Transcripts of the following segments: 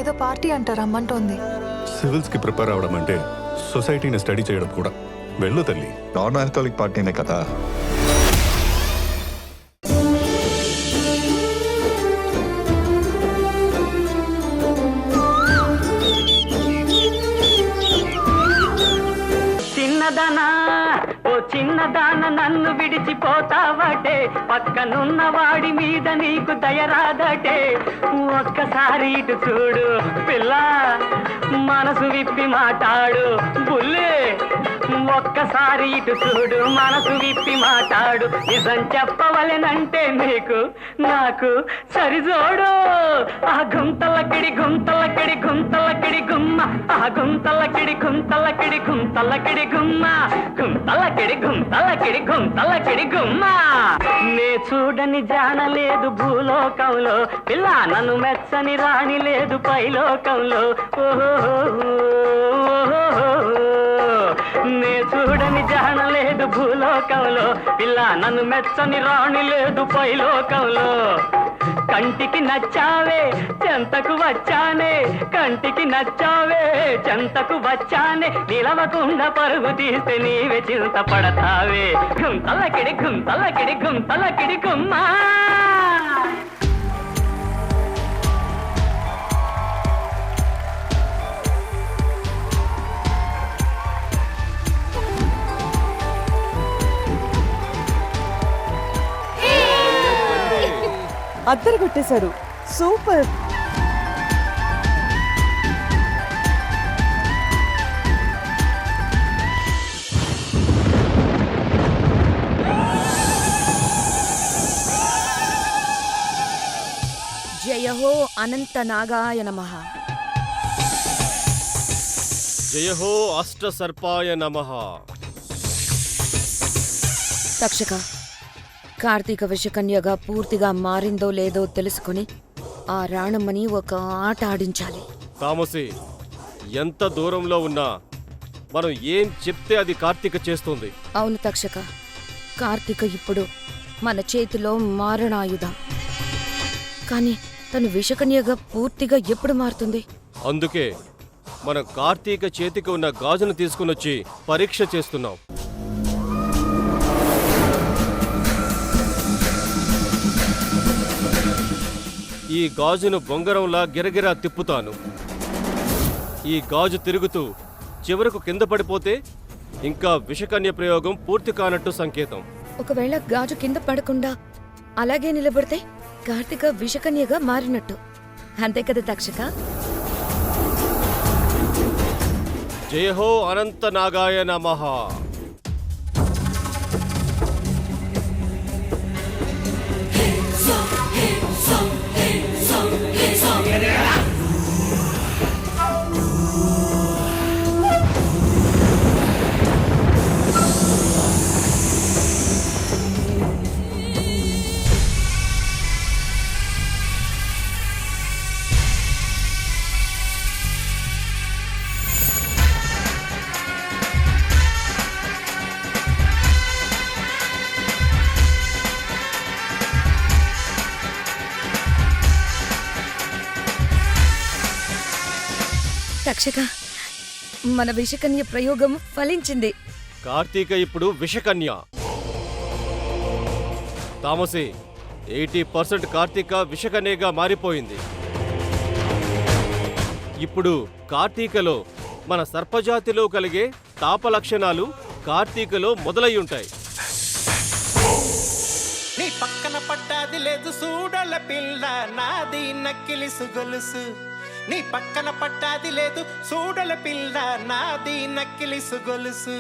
ఏదో పార్టీ అంట రమ్మంటోంది. సివిల్స్కి ప్రిపేర్ అవడం అంటే సొసైటీని స్టడీ చేయడం కూడా. వెళ్ళు తల్లి. నాన్ ఆల్కహాలిక్ పార్టీనే కదా. చిన్నదానా ఓ చిన్నదాన నన్ను విడిచిపోతావటే, పక్కనున్న వాడి మీద నీకు దయరాదటే. ఒక్కసారి ఇటు చూడు పిల్ల, మనసు విప్పి మాట్లాడు బుల్లే. ఒక్కసారి ఇటు చూడు, మనసు విప్పి మాట్లాడు. నిజం చెప్పవలెనంటే నీకు నాకు సరిజోడు. ఆ గుంతలకిడి గుంతలకిడి గుంతలకిడి గుమ్మ, ఆ గుంతలకిడి గుంతలకిడి గుంతలకిడి గుమ్మ, గుంతలకిడి గుంతలకిడి గుంతలకిడి గుమ్మ. నే చూడని జానలేదు భూలోకంలో, పిల్ల నన్ను మెచ్చని రాణి లేదు పైలోకంలో. ఓహో నే చూడని జానలేదు భూలోకంలో, పిల్ల నన్ను మెచ్చని రాణి లేదు పైలోకంలో. కంటికి నచ్చావే చెంతకు వచ్చానే, కంటికి నచ్చావే చెంతకు వచ్చానే. నిలవకుండా పరుగు తీస్తే నీవే చింత పడతావే. గుంతలకిడి గుంతలకిడి గుంతలకిడి గుమ్మా. అద్దరు కొట్టేశారు. సూపర్. జయ హో అనంత నాగాయ నమః. జయ హో అష్ట సర్పాయ నమః. తక్షక, కార్తీక విషకన్యగా పూర్తిగా మారిందో లేదో తెలుసుకుని ఆ రాణమ్మని ఒక ఆట ఆడించాలి. తామసి, ఎంత దూరంలో ఉన్నా మనం ఏం చెప్తే అది కార్తీక చేస్తుంది. అవును తక్షక, కార్తీక ఇప్పుడు మన చేతిలో మారణాయుధం. కానీ తను విషకన్యగా పూర్తిగా ఎప్పుడు మారుతుంది? అందుకే మనం కార్తీక చేతికి ఉన్న గాజును తీసుకునొచ్చి పరీక్ష చేస్తున్నాం. ఈ గాజును బొంగరంలా గిరగిరా తిప్పుతాను. ఈ గాజు తిరుగుతూ చివరకు కింద పడిపోతే ఇంకా విషకన్య ప్రయోగం పూర్తి కానట్టు సంకేతం. ఒకవేళ గాజు కింద పడకుండా అలాగే నిలబడితే కార్తీక విషకన్యగా మారినట్టు. అంతే కదా తక్షక? జయ హో అనంత నాగాయ నమః. తక్షక, మన విషకన్య ప్రయోగం ఫలించింది. కార్తీక ఇప్పుడు విషకన్య. తామసి, 80% కార్తీక విషకన్యగా మారిపోయింది. ఇప్పుడు కార్తీకలో మన సర్పజాతిలో కలిగే తాప లక్షణాలు కార్తీకలో మొదలయ్యుంటాయి. నీ పక్కన పట్టాది లేదు సూడల పిల్ల, నాది నక్కిలిసు గొలుసు. నీ పక్కన పట్టాది లేదు సూడల పిల్ల, నాది నక్కిలిసు గొలుసు.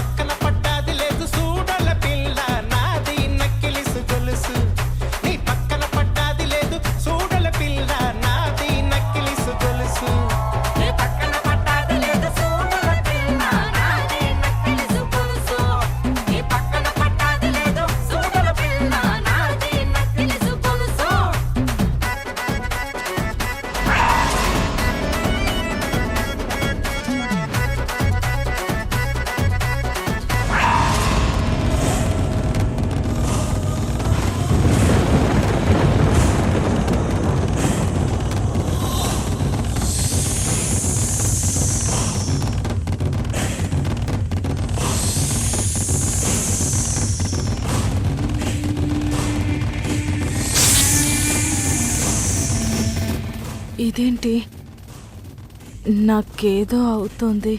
పక్కన పట్టాది లేదు సూడల పిల్ల, నాది నక్కిలిసు గొలుసు. నీ పక్కన పట్టాది లేదు సూడల పిల్ల, నాది నక్కిలిసు గొలుసు. సూడల ఇదేంటి నాకేదో అవుతోంది.